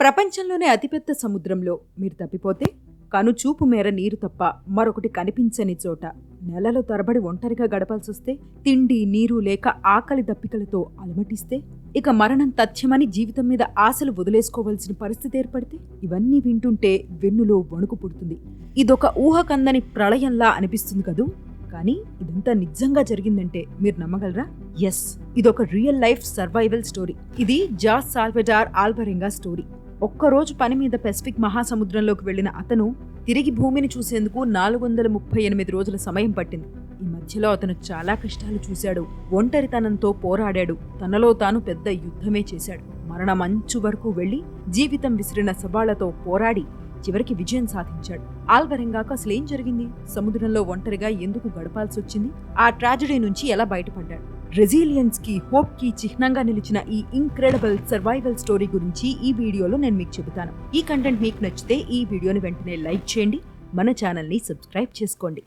ప్రపంచంలోనే అతిపెద్ద సముద్రంలో మీరు తప్పిపోతే కనుచూపు మేర నీరు తప్ప మరొకటి కనిపించని చోట నెలల తరబడి ఒంటరిగా గడపాల్సొస్తే, తిండి నీరు లేక ఆకలి దప్పికలతో అలమటిస్తే, ఇక మరణం తథ్యమని జీవితం మీద ఆశలు వదిలేసుకోవాల్సిన పరిస్థితి ఏర్పడితే, ఇవన్నీ వింటుంటే వెన్నులో వణుకు పుడుతుంది. ఇదొక ఊహకందని ప్రళయంలా అనిపిస్తుంది కదూ. కానీ ఇదంతా నిజంగా జరిగిందంటే మీరు నమ్మగలరా? ఎస్, ఇదొక రియల్ లైఫ్ సర్వైవల్ స్టోరీ. ఇది జాస్ సాల్వడార్ ఆల్వరెంగా స్టోరీ. ఒక్కరోజు పని మీద పెసిఫిక్ మహాసముద్రంలోకి వెళ్లిన అతను తిరిగి భూమిని చూసేందుకు 438 రోజుల సమయం పట్టింది. ఈ మధ్యలో అతను చాలా కష్టాలు చూశాడు, ఒంటరితనంతో పోరాడాడు, తనలో తాను పెద్ద యుద్ధమే చేశాడు. మరణమంచు వరకు వెళ్లి జీవితం విసిరిన సవాళ్లతో పోరాడి చివరికి విజయం సాధించాడు. ఆల్వరెంగాకు అసలేం జరిగింది? సముద్రంలో ఒంటరిగా ఎందుకు గడపాల్సొచ్చింది? ఆ ట్రాజడీ నుంచి ఎలా బయటపడ్డాడు? రెసిలియన్స్ కి, హోప్ కి చిహ్నంగా నిలిచిన ఈ ఇంక్రెడిబుల్ సర్వైవల్ స్టోరీ గురించి ఈ వీడియోలో నేను మీకు చెబుతాను. ఈ కంటెంట్ మీకు నచ్చితే ఈ వీడియోని వెంటనే లైక్ చేయండి, మన ఛానల్ని సబ్స్క్రైబ్ చేసుకోండి.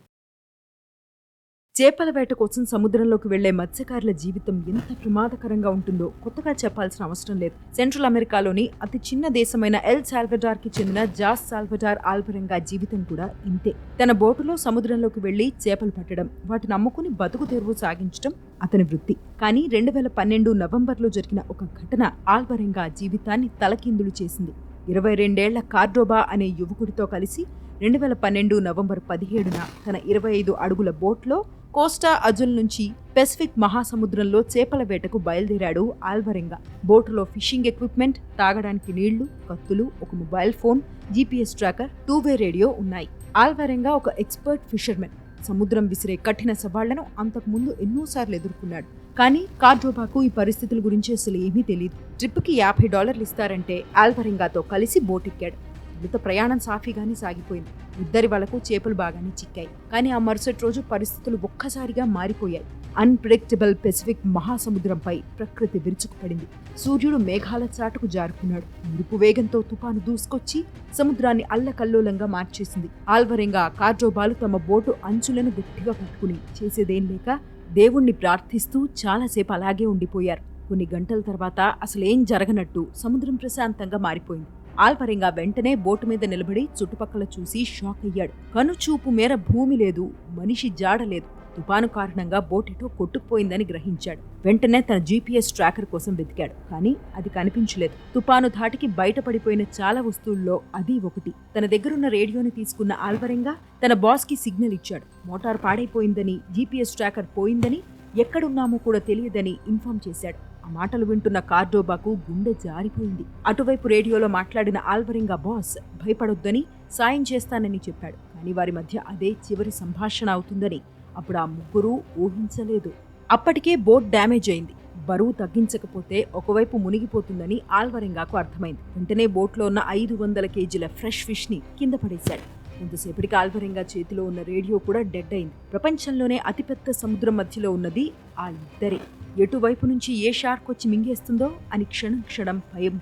చేపల వేట కోసం సముద్రంలోకి వెళ్లే మత్స్యకారుల జీవితం ఎంత ప్రమాదకరంగా ఉంటుందో కొత్తగా చెప్పాల్సిన అవసరం లేదు. సెంట్రల్ అమెరికాలోని అతి చిన్న దేశమైన ఎల్ సాల్వడార్ కి చెందిన జాస్ సాల్వడార్ ఆల్వరెంగా జీవితం కూడా ఇంతే. తన బోటులో సముద్రంలోకి వెళ్లి చేపలు పట్టడం, వాటిని అమ్ముకుని బతుకు తెరువు సాగించడం అతని వృత్తి. కానీ 2012 నవంబర్లో జరిగిన ఒక ఘటన ఆల్వరెంగా జీవితాన్ని తలకిందులు చేసింది. 22 కార్డోబా అనే యువకుడితో కలిసి 2012 నవంబర్ 17న తన 25 అడుగుల బోట్లో కోస్టా అజుల్ నుంచి పెసిఫిక్ మహాసముద్రంలో చేపల వేటకు బయలుదేరాడు ఆల్వరెంగా. బోటులో ఫిషింగ్ ఎక్విప్మెంట్, తాగడానికి నీళ్లు, కత్తులు, ఒక mobile phone, GPS tracker, two way radio ఉన్నాయి. ఆల్వరెంగా ఒక ఎక్స్పర్ట్ ఫిషర్మెన్. సముద్రం విసిరే కఠిన సవాళ్లను అంతకుముందు ఎన్నోసార్లు ఎదుర్కొన్నాడు. కానీ కార్డోబాకు ఈ పరిస్థితుల గురించి అసలు ఏమీ తెలియదు. ట్రిప్కి $50 ఇస్తారంటే ఆల్వరెంగాతో కలిసి బోటెక్కాడు. మిగతా ప్రయాణం సాఫీగానే సాగిపోయింది. ఇద్దరి వలకు చేపలు బాగానే చిక్కాయి. కానీ ఆ మరుసటి రోజు పరిస్థితులు ఒక్కసారిగా మారిపోయాయి. అన్ప్రెడిక్టబుల్ పెసిఫిక్ మహాసముద్రంపై ప్రకృతి విరుచుకుపడింది. సూర్యుడు మేఘాల చాటుకు జారుకున్నాడు. మెరుపు వేగంతో తుఫాను దూసుకొచ్చి సముద్రాన్ని అల్లకల్లోలంగా మార్చేసింది. ఆల్వరెంగా, కార్డోబాలు తమ బోటు అంచులను గట్టిగా పట్టుకుని చేసేదేం లేక దేవుణ్ణి ప్రార్థిస్తూ చాలాసేపు అలాగే ఉండిపోయారు. కొన్ని గంటల తర్వాత అసలేం జరగనట్టు సముద్రం ప్రశాంతంగా మారిపోయింది. ఆల్వరెంగా వెంటనే బోటు మీద నిలబడి చుట్టుపక్కల చూసి షాక్ అయ్యాడు. కనుచూపు మేర భూమి లేదు, మనిషి జాడలేదు. తుఫాను కారణంగా బోటెటో కొట్టుకుపోయిందని గ్రహించాడు. వెంటనే తన జీపీఎస్ ట్రాకర్ కోసం వెతికాడు. కానీ అది కనిపించలేదు. తుఫాను ధాటికి బయటపడిపోయిన చాలా వస్తువుల్లో అది ఒకటి. తన దగ్గరున్న రేడియోని తీసుకున్న ఆల్వరెంగా తన బాస్ కి సిగ్నల్ ఇచ్చాడు. మోటార్ పాడైపోయిందని, జీపీఎస్ ట్రాకర్ పోయిందని, ఎక్కడున్నామో కూడా తెలియదని ఇన్ఫార్మ్ చేశాడు. ఆ మాటలు వింటున్న కార్డోబాకు గుండె జారిపోయింది. అటువైపు రేడియోలో మాట్లాడిన ఆల్వరెంగా బాస్ భయపడొద్దని, సాయం చేస్తానని చెప్పాడు. కానీ వారి మధ్య అదే చివరి సంభాషణ అవుతుందని అప్పుడు ఆ ముగ్గురు ఊహించలేదు. అప్పటికే బోట్ డ్యామేజ్ అయింది. బరువు తగ్గించకపోతే ఒకవైపు మునిగిపోతుందని ఆల్వరెంగాకు అర్థమైంది. వెంటనే బోట్లో ఉన్న 500 కేజీల ఫ్రెష్ ఫిష్ ని కింద పడేశాడు. కొంతసేపటికి ఆల్వరెంగా చేతిలో ఉన్న రేడియో కూడా డెడ్ అయింది. ప్రపంచంలోనే అతిపెద్ద సముద్రం మధ్యలో ఉన్నది ఆ ఇద్దరే. ఎటువైపు నుంచి ఏ షార్క్ వచ్చి మింగేస్తుందో అని క్షణం క్షణం భయం.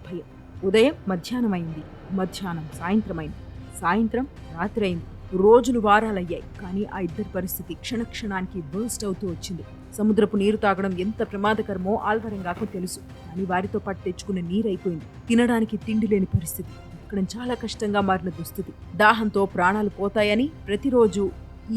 ఉదయం మధ్యాహ్నం అయింది, మధ్యాహ్నం సాయంత్రమైంది, సాయంత్రం రాత్రి అయింది. రోజులు వారాలయ్యాయి. కానీ ఆ ఇద్దరి పరిస్థితి క్షణక్షణానికి బర్స్ట్ అవుతూ వచ్చింది. సముద్రపు నీరు తాగడం ఎంత ప్రమాదకరమో ఆల్వరెంగాకు తెలుసు. కానీ వారితో పాటు తెచ్చుకున్న నీరైపోయింది. తినడానికి తిండి లేని పరిస్థితి. ఇక్కడ చాలా కష్టంగా మారిన దుస్థితి. దాహంతో ప్రాణాలు పోతాయని, ప్రతిరోజు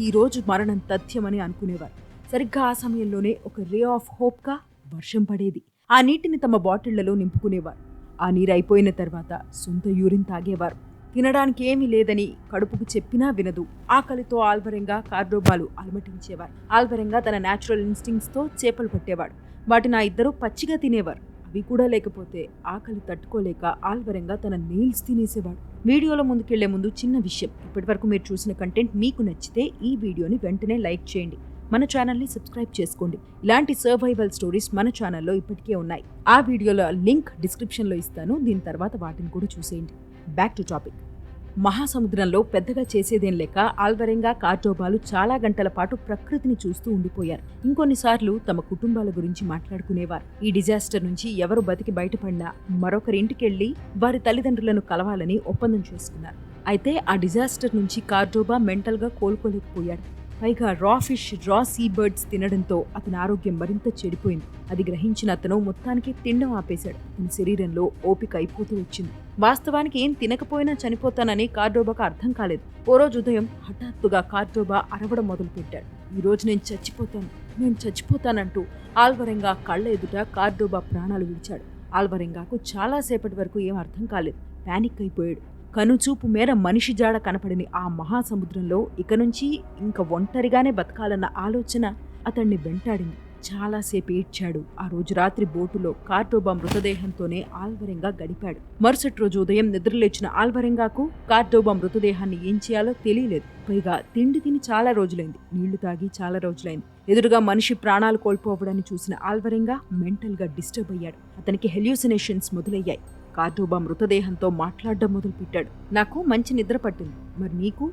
ఈ రోజు మరణం తథ్యమని అనుకునేవారు. సరిగ్గా ఆ సమయంలోనే ఒక రే ఆఫ్ హోప్ గా వర్షం పడేది. ఆ నీటిని తమ బాటిళ్లలో నింపుకునేవారు. ఆ నీరు అయిపోయిన తర్వాత సొంత యూరిన్ తాగేవారు. తినడానికి ఏమీ లేదని కడుపుకు చెప్పినా వినదు. ఆకలితో ఆల్వరెంగా, కార్డోబాలు అలమటించేవారు. ఆల్వరెంగా తన న్యాచురల్ ఇన్స్టింక్ట్స్ తో చేపలు పట్టేవాడు. వాటిని ఆ ఇద్దరు పచ్చిగా తినేవారు. అవి కూడా లేకపోతే ఆకలి తట్టుకోలేక ఆల్వరెంగా తన నెయిల్స్ తినేసేవాడు. వీడియోలో ముందుకెళ్లే ముందు చిన్న విషయం. ఇప్పటివరకు మీరు చూసిన కంటెంట్ మీకు నచ్చితే ఈ వీడియోని వెంటనే లైక్ చేయండి, మన ఛానల్ని సబ్స్క్రైబ్ చేసుకోండి. ఇలాంటి సర్వైవల్ స్టోరీస్ మన ఛానల్లో ఇప్పటికే ఉన్నాయి. ఆ వీడియోలో లింక్ డిస్క్రిప్షన్లో ఇస్తాను. దీని తర్వాత వాటిని కూడా చూసేయండి. Back to topic. మహాసముద్రంలో పెద్దగా చేసేదేం లేక ఆల్వరెంగా, కార్డోబాలు చాలా గంటల పాటు ప్రకృతిని చూస్తూ ఉండిపోయారు. ఇంకొన్నిసార్లు తమ కుటుంబాల గురించి మాట్లాడుకునేవారు. ఈ డిజాస్టర్ నుంచి ఎవరు బతికి బయటపడినా మరొకరి ఇంటికెళ్లి వారి తల్లిదండ్రులను కలవాలని ఒప్పందం చేసుకున్నారు. అయితే ఆ డిజాస్టర్ నుంచి కార్డోబా మెంటల్గా కోలుకోలేకపోయాడు. పైగా రా ఫిష్, రా సీ బర్డ్స్ తినడంతో అతని ఆరోగ్యం మరింత చెడిపోయింది. అది గ్రహించిన అతను మొత్తానికి తినడం ఆపేశాడు. అతని శరీరంలో ఓపిక అయిపోతూ వచ్చింది. వాస్తవానికి ఏం తినకపోయినా చనిపోతానని కార్డోబాకు అర్థం కాలేదు. ఓ రోజు ఉదయం హఠాత్తుగా కార్డోబా అరవడం మొదలుపెట్టాడు. ఈ రోజు నేను చచ్చిపోతానంటూ ఆల్వరెంగా కళ్ళ ఎదుట కార్డోబా ప్రాణాలు విడిచాడు. ఆల్వరెంగాకు చాలాసేపటి వరకు ఏం అర్థం కాలేదు. ప్యానిక్ అయిపోయాడు. కనుచూపు మేర మనిషి జాడ కనపడిని ఆ మహాసముద్రంలో ఇక నుంచి ఇంక ఒంటరిగానే బతకాలన్న ఆలోచన అతన్ని వెంటాడింది. చాలాసేపు ఏడ్చాడు. ఆ రోజు రాత్రి బోటులో కార్డోబా మృతదేహంతోనే ఆల్వరెంగా గడిపాడు. మరుసటి రోజు ఉదయం నిద్రలేచిన ఆల్వరెంగాకు కార్డోబా మృతదేహాన్ని ఏం చేయాలో తెలియలేదు. పైగా తిండి తిని చాలా రోజులైంది, నీళ్లు తాగి చాలా రోజులైంది. ఎదురుగా మనిషి ప్రాణాలు కోల్పోవడాన్ని చూసిన ఆల్వరెంగా మెంటల్ గా డిస్టర్బ్ అయ్యాడు. అతనికి హెల్యూసినేషన్స్ మొదలయ్యాయి. కార్డోబా మృతదేహంతో మాట్లాడడం మొదలుపెట్టాడు. నాకు మంచి నిద్ర పట్టింది, మరి నీకు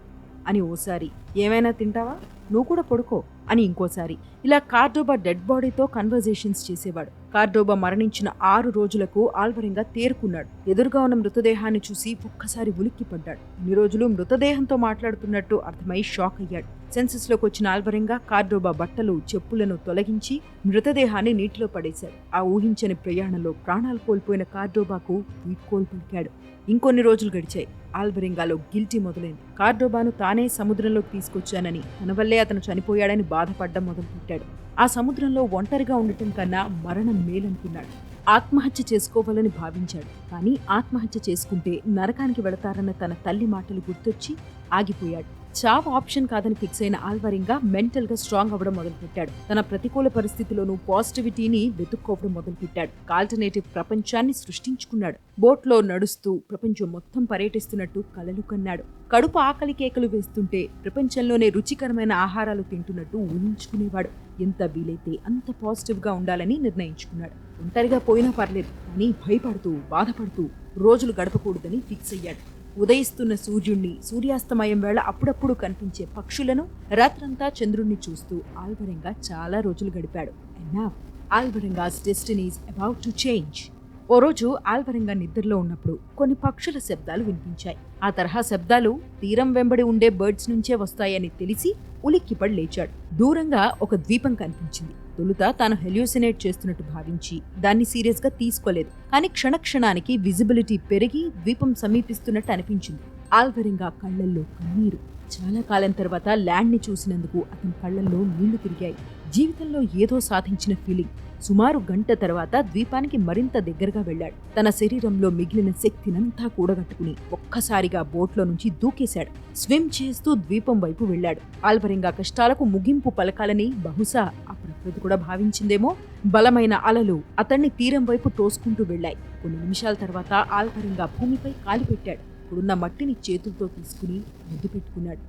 అని ఓసారి, ఏమైనా తింటావా, నువ్వు కూడా పడుకో అని ఇంకోసారి. ఇలా కార్డోబా డెడ్ బాడీతో కన్వర్జేషన్స్ చేసేవాడు. కార్డోబా మరణించిన 6 రోజులకు ఆల్వరెంగా తేరుకున్నాడు. ఎదురుగా ఉన్న మృతదేహాన్ని చూసి ఒక్కసారి ఉలిక్కిపడ్డాడు. ఇన్ని రోజులు మృతదేహంతో మాట్లాడుతున్నట్టు అర్థమై షాక్ అయ్యాడు. సెన్సెస్ లోకి వచ్చిన ఆల్వరెంగా కార్డోబా బట్టలు, చెప్పులను తొలగించి మృతదేహాన్ని నీటిలో పడేశాడు. ఆ ఊహించని ప్రయాణంలో ప్రాణాలు కోల్పోయిన కార్డోబాకు వీడ్కోలు పలికాడు. ఇంకొన్ని రోజులు గడిచాయి. ఆల్వరెంగాలో గిల్టీ మొదలైంది. కార్డోబాను తానే సముద్రంలోకి తీసుకొచ్చానని, తన వల్లే అతను చనిపోయాడని బాధపడ్డం మొదలుపెట్టాడు. ఆ సముద్రంలో ఒంటరిగా ఉండటం కన్నా మరణం మేలనుకున్నాడు. ఆత్మహత్య చేసుకోవాలని భావించాడు. కానీ ఆత్మహత్య చేసుకుంటే నరకానికి వెళతారన్న తన తల్లి మాటలు గుర్తొచ్చి ఆగిపోయాడు. చావు ఆప్షన్ కాదని ఫిక్స్ అయిన ఆల్వరెంగా మెంటల్ గా స్ట్రాంగ్ అవ్వడం మొదలుపెట్టాడు. తన ప్రతికూల పరిస్థితిలోనూ పాజిటివిటీని వెతుక్కోవడం మొదలుపెట్టాడు. ఆల్టర్నేటివ్ ప్రపంచాన్ని సృష్టించుకున్నాడు. బోట్లో నడుస్తూ ప్రపంచం మొత్తం పర్యటిస్తున్నట్టు కలలు కన్నాడు. కడుపు ఆకలి కేకలు వేస్తుంటే ప్రపంచంలోనే రుచికరమైన ఆహారాలు తింటున్నట్టు ఊహించుకునేవాడు. ఎంత వీలైతే అంత పాజిటివ్ గా ఉండాలని నిర్ణయించుకున్నాడు. ఒంటరిగా పోయినా పర్లేదు, కానీ భయపడుతూ బాధపడుతూ రోజులు గడపకూడదని ఫిక్స్ అయ్యాడు. ఉదయిస్తున్న సూర్యుణ్ణి, సూర్యాస్తమయం వేళ అప్పుడప్పుడు కనిపించే పక్షులను, రాత్రంతా చంద్రుణ్ణి చూస్తూ ఆల్వరెంగా చాలా రోజులు గడిపాడు. And now, Alvarenga's destiny is about to change. ఓ రోజు ఆల్వరెంగా నిద్రలో ఉన్నప్పుడు కొన్ని పక్షుల శబ్దాలు వినిపించాయి. ఆ తరహా శబ్దాలు తీరం వెంబడి ఉండే బర్డ్స్ నుంచే వస్తాయని తెలిసి ఉలిక్కిపడి లేచాడు. దూరంగా ఒక ద్వీపం కనిపించింది. తొలుత తాను హెల్యూసినేట్ చేస్తున్నట్టు భావించి దాన్ని సీరియస్ గా తీసుకోలేదు. కానీ క్షణక్షణానికి విజిబిలిటీ పెరిగి ద్వీపం సమీపిస్తున్నట్టు అనిపించింది. ఆల్వరెంగా కళ్లల్లో కన్నీరు. చాలా కాలం తర్వాత ల్యాండ్ ని చూసినందుకు అతని కళ్లల్లో నీళ్లు తిరిగాయి. జీవితంలో ఏదో సాధించిన ఫీలింగ్. సుమారు గంట తర్వాత ద్వీపానికి మరింత దగ్గరగా వెళ్లాడు. తన శరీరంలో మిగిలిన శక్తినంతా కూడగట్టుకుని ఒక్కసారిగా బోట్లో నుంచి దూకేశాడు. స్విమ్ చేస్తూ ద్వీపం వైపు వెళ్లాడు. ఆల్వరెంగా కష్టాలకు ముగింపు పలకాలని బహుశా ఆ ప్రకృతి కూడా భావించిందేమో. బలమైన అలలు అతన్ని తీరం వైపు తోసుకుంటూ వెళ్లాయి. కొన్ని నిమిషాల తర్వాత ఆల్వరెంగా భూమిపై కాలు పెట్టాడు. ఇప్పుడున్న మట్టిని చేతులతో తీసుకుని ముద్దు పెట్టుకున్నాడు.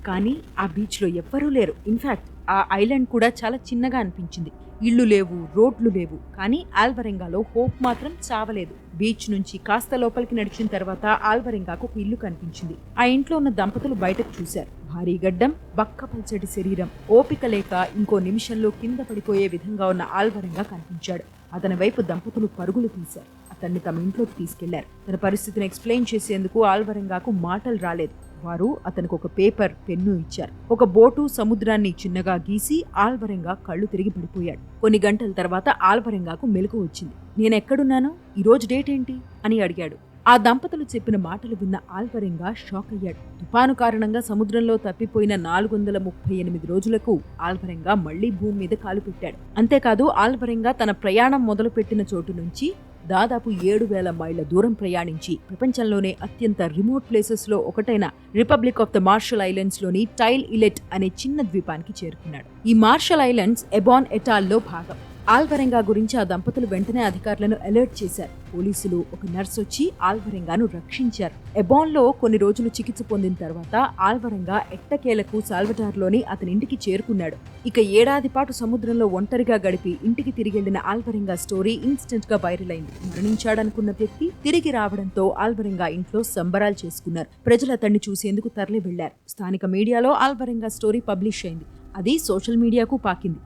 కానీ ఆ బీచ్లో ఎవ్వరూ లేరు. ఇన్ఫాక్ట్ ఆ ఐలాండ్ కూడా చాలా చిన్నగా అనిపించింది. ఇళ్లు లేవు, రోడ్లు లేవు. కానీ ఆల్వరెంగాలో హోప్ మాత్రం చావలేదు. బీచ్ నుంచి కాస్త లోపలికి నడిచిన తర్వాత ఆల్వరెంగాకు ఒక ఇల్లు కనిపించింది. ఆ ఇంట్లో ఉన్న దంపతులు బయటకు చూశారు. భారీ గడ్డం, బక్కపల్చటి శరీరం, ఓపిక లేక ఇంకో నిమిషంలో కింద పడిపోయే విధంగా ఉన్న ఆల్వరెంగా కనిపించాడు. అతని వైపు దంపతులు పరుగులు తీశారు. అతన్ని తమ ఇంట్లోకి తీసుకెళ్లారు. తన పరిస్థితిని ఎక్స్ప్లెయిన్ చేసేందుకు ఆల్వరెంగాకు మాటలు రాలేదు. వారు అతనికి ఒక పేపర్, పెన్ను ఇచ్చారు. ఒక బోటు, సముద్రాన్ని చిన్నగా గీసి ఆల్వరెంగా కళ్ళు తిరిగి పడిపోయాడు. కొన్ని గంటల తర్వాత ఆల్వరెంగాకు మెలకు వచ్చింది. నేనెక్కడున్నాను, ఈరోజు డేట్ ఏంటి అని అడిగాడు. ఆ దంపతులు చెప్పిన మాటలు విన్న ఆల్వరెంగా షాక్ అయ్యాడు. తుఫాను కారణంగా సముద్రంలో తప్పిపోయిన 438 రోజులకు ఆల్వరెంగా మళ్లీ భూమి మీద కాలు పెట్టాడు. అంతేకాదు ఆల్వరెంగా తన ప్రయాణం మొదలుపెట్టిన చోటు నుంచి దాదాపు 7,000 మైళ్ల దూరం ప్రయాణించి ప్రపంచంలోనే అత్యంత రిమోట్ ప్లేసెస్ లో ఒకటైన republic of the martial islands లోని టైల్ ఇలెట్ అనే చిన్న ద్వీపానికి చేరుకున్నాడు. ఈ మార్షల్ ఐలాండ్స్ ఎబాన్ ఎటాల్లో భాగం. ఆల్వరెంగా గురించి ఆ దంపతులు వెంటనే అధికారులను అలర్ట్ చేశారు. పోలీసులు, ఒక నర్స్ వచ్చి ఆల్వరెంగాను రక్షించారు. ఎబాన్లో కొన్ని రోజులు చికిత్స పొందిన తర్వాత ఆల్వరెంగా ఎట్టకేలకు సాల్వడార్లోని అతని ఇంటికి చేరుకున్నాడు. ఇక ఏడాది పాటు సముద్రంలో ఒంటరిగా గడిపి ఇంటికి తిరిగెళ్లిన ఆల్వరెంగా స్టోరీ ఇన్స్టెంట్ గా వైరల్ అయింది. మరణించాడనుకున్న వ్యక్తి తిరిగి రావడంతో ఆల్వరెంగా ఇంట్లో సంబరాలు చేసుకున్నారు. ప్రజలు అతన్ని చూసేందుకు తరలి వెళ్లారు. స్థానిక మీడియాలో ఆల్వరెంగా స్టోరీ పబ్లిష్ అయింది. అది సోషల్ మీడియాకు పాకింది.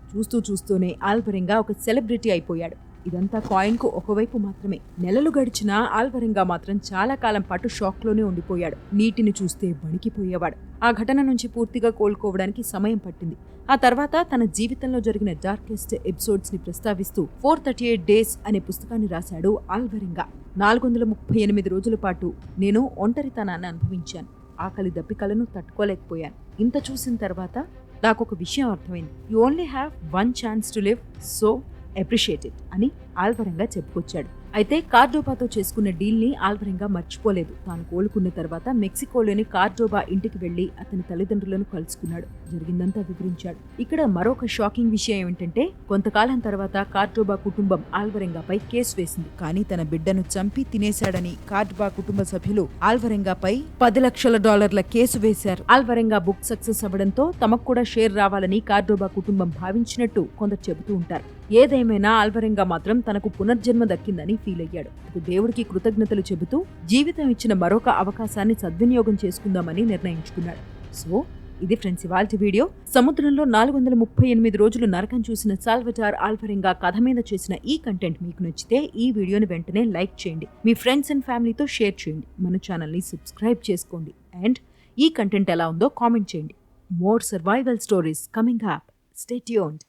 చూస్తూనే ఆల్వరెంగా ఒక సెలబ్రిటీ అయిపోయాడు. ఇదంతా కాయిన్కు ఒకవైపు మాత్రమే. నెలలు గడిచినా ఆల్వరెంగా మాత్రం చాలా కాలం పాటు షాక్లోనే ఉండిపోయాడు. నీటిని చూస్తే వణికిపోయేవాడు. ఆ ఘటన నుంచి పూర్తిగా కోలుకోవడానికి సమయం పట్టింది. ఆ తర్వాత తన జీవితంలో జరిగిన డార్కెస్ట్ ఎపిసోడ్స్ ని ప్రస్తావిస్తూ 438 డేస్ అనే పుస్తకాన్ని రాశాడు ఆల్వరెంగా. 438 రోజుల పాటు నేను ఒంటరితనాన్ని అనుభవించాను. ఆకలి దప్పికలను తట్టుకోలేకపోయాను. ఇంత చూసిన తర్వాత నాకొక విషయం అర్థమైంది. You only have one chance to live, so appreciate it అని ఆల్వరెంగా చెప్పుకొచ్చాడు. అయితే కార్డోబాతో చేసుకున్న డీల్ ని ఆల్వరెంగా మర్చిపోలేదు. తాను కోలుకున్న తర్వాత మెక్సికోలోని కార్డోబా ఇంటికి వెళ్లి అతని తల్లిదండ్రులను కలుసుకున్నాడు. జరిగిందంతా వివరించాడు. ఇక్కడ మరొక షాకింగ్ విషయం ఏమిటంటే, కొంతకాలం తర్వాత కార్డోబా కుటుంబం ఆల్వరెంగాపై కేసు వేసింది. కానీ తన బిడ్డను చంపి తినేశాడని కార్డోబా కుటుంబ సభ్యులు ఆల్వరెంగాపై $10 లక్షల కేసు వేశారు. ఆల్వరెంగా బుక్ సక్సెస్ అవ్వడంతో తమకు కూడా షేర్ రావాలని కార్డోబా కుటుంబం భావించినట్టు కొందరు చెబుతూ ఉంటారు. ఏదేమైనా ఆల్వరెంగా మాత్రం తనకు పునర్జన్మ దక్కిందని ఫీల్ అయ్యాడు. దేవుడికి కృతజ్ఞతలు చెబుతూ జీవితం ఇచ్చిన మరొక అవకాశాన్ని సద్వినియోగం చేసుకుందామని నిర్ణయించుకున్నాడు. సో ఇది ఫ్రెండ్స్ ఇవాల్టి వీడియో. సముద్రంలో 438 రోజులు నరకం చూసిన సాల్వటార్ ఆల్వరెంగా కథ మీద చేసిన ఈ కంటెంట్ మీకు నచ్చితే ఈ వీడియోని వెంటనే లైక్ చేయండి. మీ ఫ్రెండ్స్ అండ్ ఫ్యామిలీతో షేర్ చేయండి. మన ఛానల్ని సబ్స్క్రైబ్ చేసుకోండి. అండ్ ఈ కంటెంట్ ఎలా ఉందో కామెంట్ చేయండి. More survival stories coming up. Stay tuned.